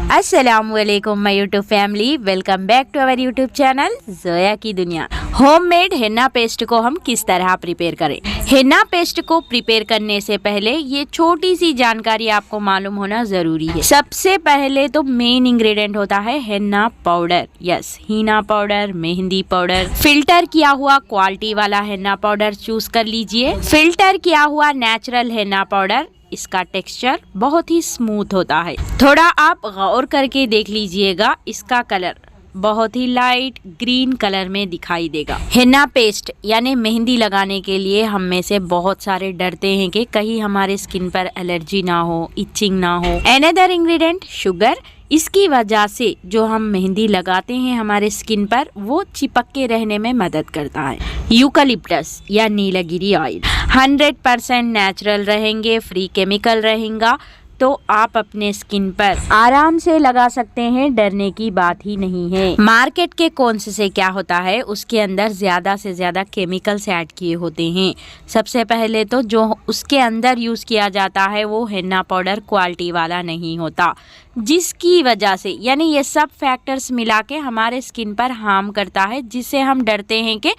अस्सलामुअलैकुम my YouTube family, welcome back to our YouTube channel Zoya की दुनिया। होममेड हेना paste को हम किस तरह प्रिपेयर करें। हेना पेस्ट को प्रिपेयर करने से पहले ये छोटी सी जानकारी आपको मालूम होना जरूरी है। सबसे पहले तो मेन इंग्रेडिएंट होता है हेना पाउडर। यस, हीना पाउडर, मेहंदी पाउडर। फिल्टर किया हुआ क्वालिटी वाला हेना पाउडर चूज कर लीजिए। फिल्टर किया हुआ नेचुरल हेना पाउडर, इसका टेक्सचर बहुत ही स्मूथ होता है। थोड़ा आप गौर करके देख लीजिएगा, इसका कलर बहुत ही लाइट ग्रीन कलर में दिखाई देगा। हेना पेस्ट यानी मेहंदी लगाने के लिए हम में से बहुत सारे डरते हैं कि कहीं हमारे स्किन पर एलर्जी ना हो, इचिंग ना हो। Another ingredient sugar. इसकी वजह से जो हम मेहंदी लगाते हैं हमारे स्किन पर, वो चिपक के रहने में मदद करता है। यूकलिप्टस या नीलगिरी ऑयल 100% नेचुरल रहेंगे, फ्री केमिकल रहेगा, तो आप अपने स्किन पर आराम से लगा सकते हैं, डरने की बात ही नहीं है। मार्केट के कौन से क्या होता है, उसके अंदर ज्यादा से ज्यादा केमिकल्स ऐड किए होते हैं। सबसे पहले तो जो उसके अंदर यूज किया जाता है वो हेना पाउडर क्वालिटी वाला नहीं होता, जिसकी वजह से यानी ये सब फैक्टर्स मिला के हमारे स्किन पर हार्म करता है, जिससे हम डरते हैं कि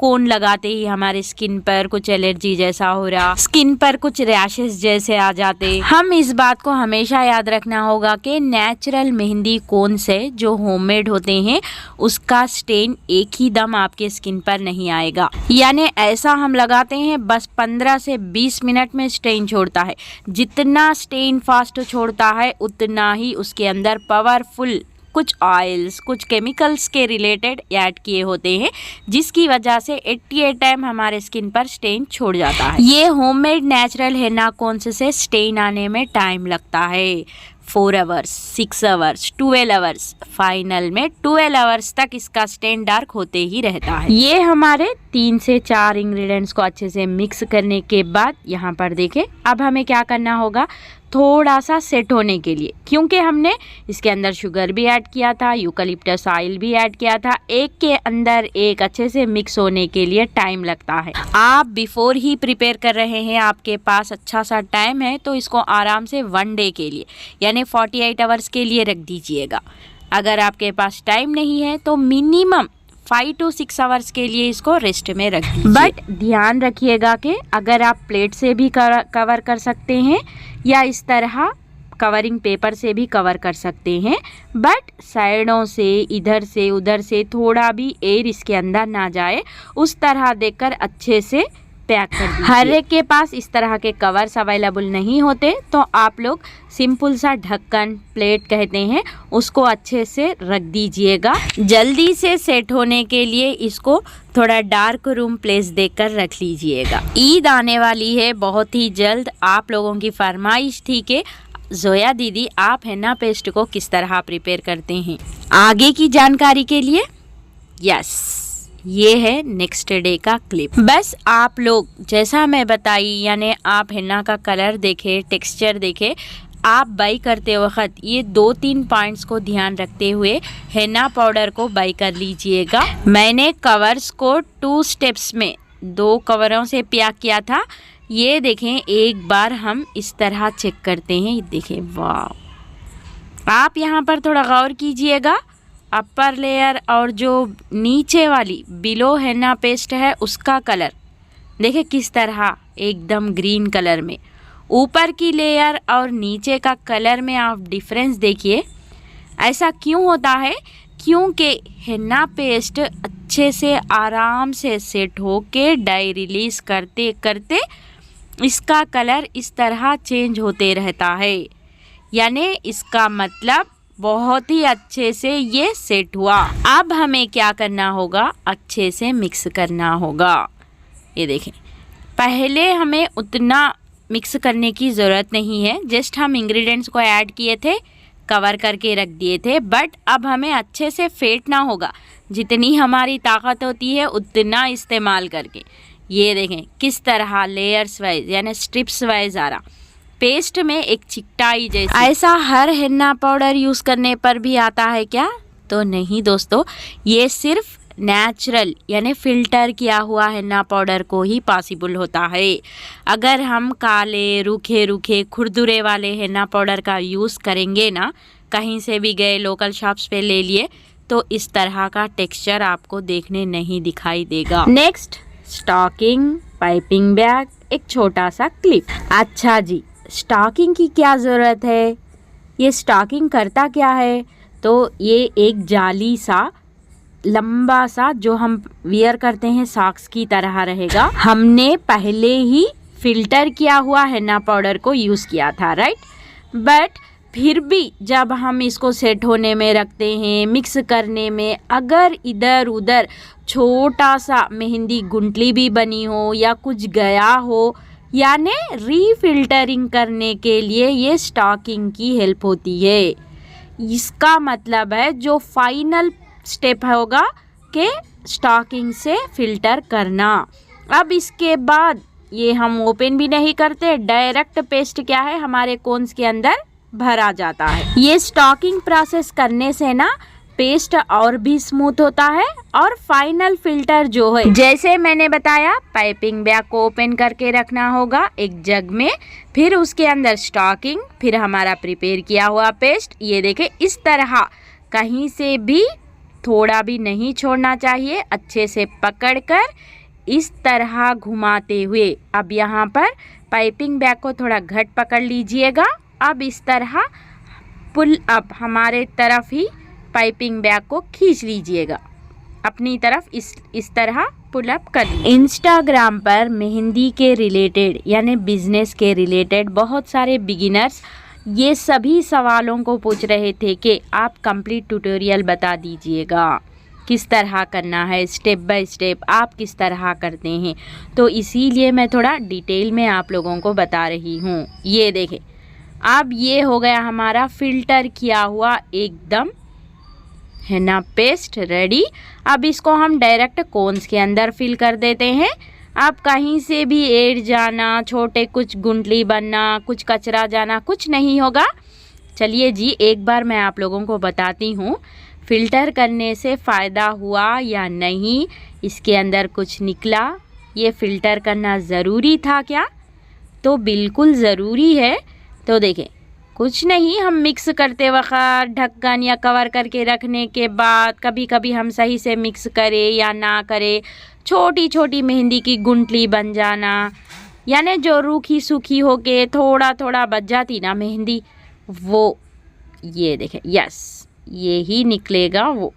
कौन लगाते ही हमारे स्किन पर कुछ एलर्जी जैसा हो रहा, स्किन पर कुछ रैशेस जैसे आ जाते। हम इस बात को हमेशा याद रखना होगा कि नेचुरल मेहंदी कौन से जो होममेड होते हैं, उसका स्टेन एक ही दम आपके स्किन पर नहीं आएगा। यानी ऐसा हम लगाते हैं बस 15 से 20 मिनट में स्टेन छोड़ता है। जितना स्टेन फास्ट छोड़ता है उतना ही उसके अंदर पावरफुल कुछ ऑयल्स, कुछ केमिकल्स के रिलेटेड ऐड किए होते हैं, जिसकी वजह से 88 टाइम हमारे स्किन पर स्टेन छोड़ जाता है। ये होममेड नेचुरल हेना कौन से स्टेन आने में टाइम लगता है 4 आवर्स, 6 आवर्स, 12 आवर्स, फाइनल में 12 आवर्स तक इसका स्टेन डार्क होते ही रहता है। ये हमारे 3 से 4 इंग्रेडिएंट्स को अच्छे से मिक्स करने के बाद यहाँ पर देखें, अब हमें क्या करना होगा, थोड़ा सा सेट होने के लिए, क्योंकि हमने इसके अंदर शुगर भी ऐड किया था, यूकलिप्टस ऑयल भी ऐड किया था, एक के अंदर एक अच्छे से मिक्स होने के लिए टाइम लगता है। आप बिफोर ही प्रिपेयर कर रहे हैं, आपके पास अच्छा सा टाइम है, तो इसको आराम से 1 डे के लिए यानी 48 आवर्स के लिए रख दीजिएगा। अगर आपके पास टाइम नहीं है तो मिनिमम 5 to 6 आवर्स के लिए इसको रेस्ट में रख दीजिए। बट ध्यान रखिएगा कि अगर आप प्लेट से भी कवर कर सकते हैं या इस तरह कवरिंग पेपर से भी कवर कर सकते हैं, बट साइडों से, इधर से उधर से थोड़ा भी एयर इसके अंदर ना जाए, उस तरह देखकर अच्छे से पैक कर दीजिए। हर एक के पास इस तरह के कवर्स अवेलेबल नहीं होते, तो आप लोग सिंपल सा ढक्कन, प्लेट कहते हैं, उसको अच्छे से रख दीजिएगा। जल्दी से सेट होने के लिए इसको थोड़ा डार्क रूम प्लेस देकर रख लीजिएगा। ईद आने वाली है बहुत ही जल्द। आप लोगों की फरमाइश थी कि जोया दीदी आप हेना पेस्ट को किस तरह प्रिपेयर करते हैं। आगे की जानकारी के लिए यस, ये है नेक्स्ट डे का क्लिप। बस आप लोग जैसा मैं बताई, यानी आप हेना का कलर देखे, टेक्सचर देखे, आप बाई करते वक्त ये 2-3 पॉइंट्स को ध्यान रखते हुए हेना पाउडर को बाई कर लीजिएगा। मैंने कवर्स को 2 स्टेप्स में 2 कवरों से पैक किया था। ये देखें, एक बार हम इस तरह चेक करते हैं, देखें, वाह। आप यहाँ पर थोड़ा गौर कीजिएगा, अपर लेयर और जो नीचे वाली बिलो हेना पेस्ट है उसका कलर देखिए किस तरह एकदम ग्रीन कलर में। ऊपर की लेयर और नीचे का कलर में आप डिफरेंस देखिए। ऐसा क्यों होता है? क्योंकि हेना पेस्ट अच्छे से आराम से सेट हो के डाई रिलीज करते करते इसका कलर इस तरह चेंज होते रहता है। यानी इसका मतलब बहुत ही अच्छे से ये सेट हुआ। अब हमें क्या करना होगा, अच्छे से मिक्स करना होगा। ये देखें, पहले हमें उतना मिक्स करने की ज़रूरत नहीं है, जस्ट हम इंग्रेडिएंट्स को ऐड किए थे, कवर करके रख दिए थे, बट अब हमें अच्छे से फेंटना होगा। जितनी हमारी ताकत होती है उतना इस्तेमाल करके। ये देखें किस तरह लेयर्स वाइज यानी स्ट्रिप्स वाइज आ रहा, पेस्ट में एक चिकटाई जैसी। ऐसा हर हेना पाउडर यूज़ करने पर भी आता है क्या? तो नहीं दोस्तों, ये सिर्फ नेचुरल यानी फ़िल्टर किया हुआ हेना पाउडर को ही पॉसिबल होता है। अगर हम काले रूखे रूखे खुरदुरे वाले हेना पाउडर का यूज़ करेंगे ना, कहीं से भी गए लोकल शॉप्स पे ले लिए तो इस तरह का टेक्सचर आपको देखने नहीं दिखाई देगा। नेक्स्ट, स्टॉकिंग, पाइपिंग बैग, एक छोटा सा क्लिप। अच्छा जी, स्टॉकिंग की क्या ज़रूरत है? ये स्टॉकिंग करता क्या है? तो ये एक जाली सा लंबा सा जो हम वियर करते हैं सॉक्स की तरह रहेगा। हमने पहले ही फिल्टर किया हुआ हेना पाउडर को यूज़ किया था, राइट? बट फिर भी जब हम इसको सेट होने में रखते हैं, मिक्स करने में, अगर इधर उधर छोटा सा मेहंदी गुंटली भी बनी हो या कुछ गया हो, यानी रीफिल्टरिंग करने के लिए ये स्टॉकिंग की हेल्प होती है। इसका मतलब है जो फाइनल स्टेप होगा कि स्टॉकिंग से फिल्टर करना। अब इसके बाद ये हम ओपन भी नहीं करते, डायरेक्ट पेस्ट क्या है हमारे कोन्स के अंदर भरा जाता है। ये स्टॉकिंग प्रोसेस करने से ना पेस्ट और भी स्मूथ होता है और फाइनल फिल्टर जो है, जैसे मैंने बताया, पाइपिंग बैग को ओपन करके रखना होगा एक जग में, फिर उसके अंदर स्टॉकिंग, फिर हमारा प्रिपेयर किया हुआ पेस्ट। ये देखे इस तरह कहीं से भी थोड़ा भी नहीं छोड़ना चाहिए, अच्छे से पकड़कर इस तरह घुमाते हुए। अब यहाँ पर पाइपिंग बैग को थोड़ा घट पकड़ लीजिएगा। अब इस तरह पुल अप हमारे तरफ ही पाइपिंग बैग को खींच लीजिएगा अपनी तरफ, इस तरह पुल अप कर लीजिए। इंस्टाग्राम पर मेहंदी के रिलेटेड यानी बिजनेस के रिलेटेड बहुत सारे बिगिनर्स ये सभी सवालों को पूछ रहे थे कि आप कंप्लीट ट्यूटोरियल बता दीजिएगा, किस तरह करना है, स्टेप बाय स्टेप आप किस तरह करते हैं। तो इसीलिए मैं थोड़ा डिटेल में आप लोगों को बता रही हूँ। ये देखें, अब ये हो गया हमारा फिल्टर किया हुआ एकदम हेना पेस्ट रेडी। अब इसको हम डायरेक्ट कोन्स के अंदर फिल कर देते हैं। अब कहीं से भी एड जाना, छोटे कुछ गुंटली बनना, कुछ कचरा जाना कुछ नहीं होगा। चलिए जी, एक बार मैं आप लोगों को बताती हूँ फ़िल्टर करने से फ़ायदा हुआ या नहीं, इसके अंदर कुछ निकला। ये फ़िल्टर करना ज़रूरी था क्या? तो बिल्कुल ज़रूरी है। तो देखें, कुछ नहीं, हम मिक्स करते वक्त ढक्कन या कवर करके रखने के बाद कभी कभी हम सही से मिक्स करें या ना करें, छोटी छोटी मेहंदी की गुंटली बन जाना, यानी जो रूखी सूखी होके थोड़ा थोड़ा बच जाती ना मेहंदी, वो ये देखें, यस ये ही निकलेगा वो।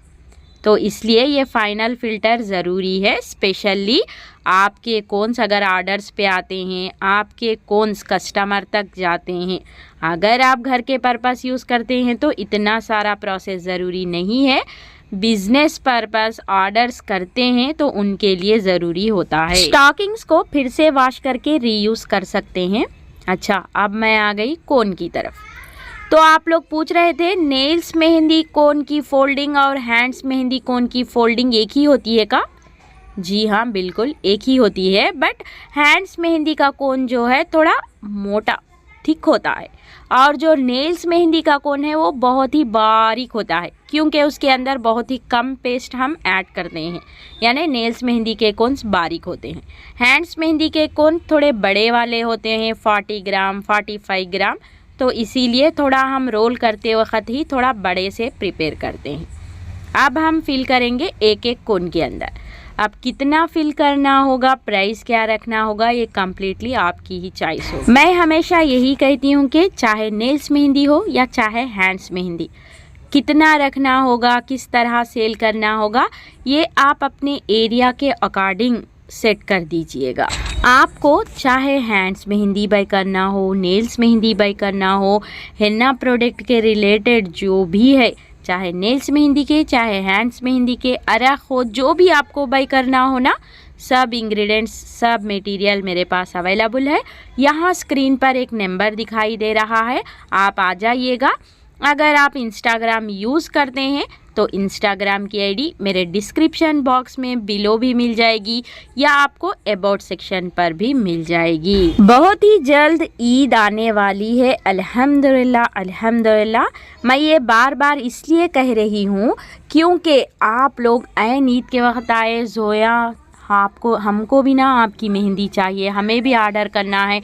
तो इसलिए ये फाइनल फ़िल्टर ज़रूरी है। स्पेशली आपके कोन्स अगर ऑर्डर्स पे आते हैं, आपके कोन्स कस्टमर तक जाते हैं, अगर आप घर के पर्पस यूज़ करते हैं तो इतना सारा प्रोसेस ज़रूरी नहीं है। बिजनेस पर्पस ऑर्डर्स करते हैं तो उनके लिए ज़रूरी होता है। स्टॉकिंग्स को फिर से वॉश करके रीयूज़ कर सकते हैं। अच्छा, अब मैं आ गई कोन की तरफ। तो आप लोग पूछ रहे थे नेल्स मेहंदी कोन की फोल्डिंग और हैंड्स मेहंदी कोन की फोल्डिंग एक ही होती है का? जी हाँ, बिल्कुल एक ही होती है, बट हैंड्स मेहंदी का कोन जो है थोड़ा मोटा थिक होता है और जो नेल्स मेहंदी का कोन है वो बहुत ही बारीक होता है, क्योंकि उसके अंदर बहुत ही कम पेस्ट हम ऐड करते हैं, यानी नेल्स मेहंदी के कोन्स बारीक होते हैं। हैंड्स मेहंदी के कोन थोड़े बड़े वाले होते हैं, 40 ग्राम 45 ग्राम, तो इसीलिए थोड़ा हम रोल करते वक्त ही थोड़ा बड़े से प्रिपेयर करते हैं। अब हम फिल करेंगे एक एक कोन के अंदर। अब कितना फिल करना होगा, प्राइस क्या रखना होगा, ये कम्प्लीटली आपकी ही चॉइस हो। मैं हमेशा यही कहती हूँ कि चाहे नेल्स मेहंदी हो या चाहे हैंड्स मेहंदी, कितना रखना होगा, किस तरह सेल करना होगा, ये आप अपने एरिया के अकॉर्डिंग सेट कर दीजिएगा। आपको चाहे हैंड्स मेहंदी बाय करना हो, नेल्स मेहंदी बाय करना हो, हेना प्रोडक्ट के रिलेटेड जो भी है, चाहे नेल्स मेहंदी के चाहे हैंड्स मेहंदी के, अरख हो, जो भी आपको बाय करना हो ना, सब इंग्रेडिएंट्स सब मटेरियल मेरे पास अवेलेबल है। यहाँ स्क्रीन पर एक नंबर दिखाई दे रहा है, आप आ जाइएगा। अगर आप इंस्टाग्राम यूज़ करते हैं तो इंस्टाग्राम की आईडी मेरे डिस्क्रिप्शन बॉक्स में बिलो भी मिल जाएगी या आपको अबाउट सेक्शन पर भी मिल जाएगी। बहुत ही जल्द ईद आने वाली है, अल्हम्दुलिल्लाह अल्हम्दुलिल्लाह। मैं ये बार बार इसलिए कह रही हूँ क्योंकि आप लोग ऐन ईद के वक्त आए, जोया आपको हमको भी ना आपकी मेहंदी चाहिए, हमें भी ऑर्डर करना है।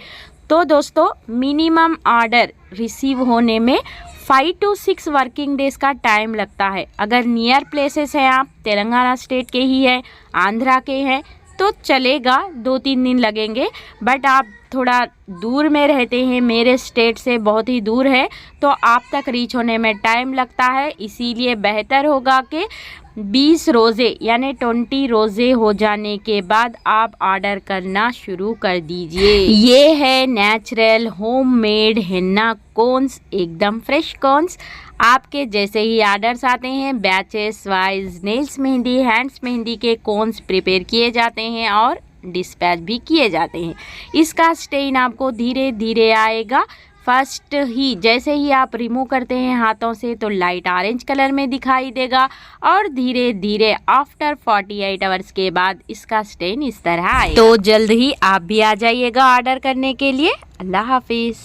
तो दोस्तों, मिनिमम ऑर्डर रिसीव होने में 5 to 6 वर्किंग डेज का टाइम लगता है। अगर नियर प्लेसेस हैं, आप तेलंगाना स्टेट के ही हैं, आंध्रा के हैं, तो चलेगा, 2-3 दिन लगेंगे। बट आप थोड़ा दूर में रहते हैं, मेरे स्टेट से बहुत ही दूर है, तो आप तक रीच होने में टाइम लगता है। इसीलिए बेहतर होगा कि 20 रोज़े यानी 20 रोज़े हो जाने के बाद आप ऑर्डर करना शुरू कर दीजिए। ये है नेचुरल होममेड हेन्ना कोन्स, एकदम फ्रेश कोन्स। आपके जैसे ही ऑर्डर्स आते हैं, batches wise nails mehndi, hands mehndi के कोन्स प्रिपेयर किए जाते हैं और डिस्पैच भी किए जाते हैं। इसका स्टेन आपको धीरे धीरे आएगा। फर्स्ट ही जैसे ही आप रिमूव करते हैं हाथों से तो लाइट ऑरेंज कलर में दिखाई देगा और धीरे धीरे आफ्टर 48 आवर्स के बाद इसका स्टेन इस तरह आएगा। तो जल्द ही आप भी आ जाइएगा ऑर्डर करने के लिए। अल्लाह हाफिज़।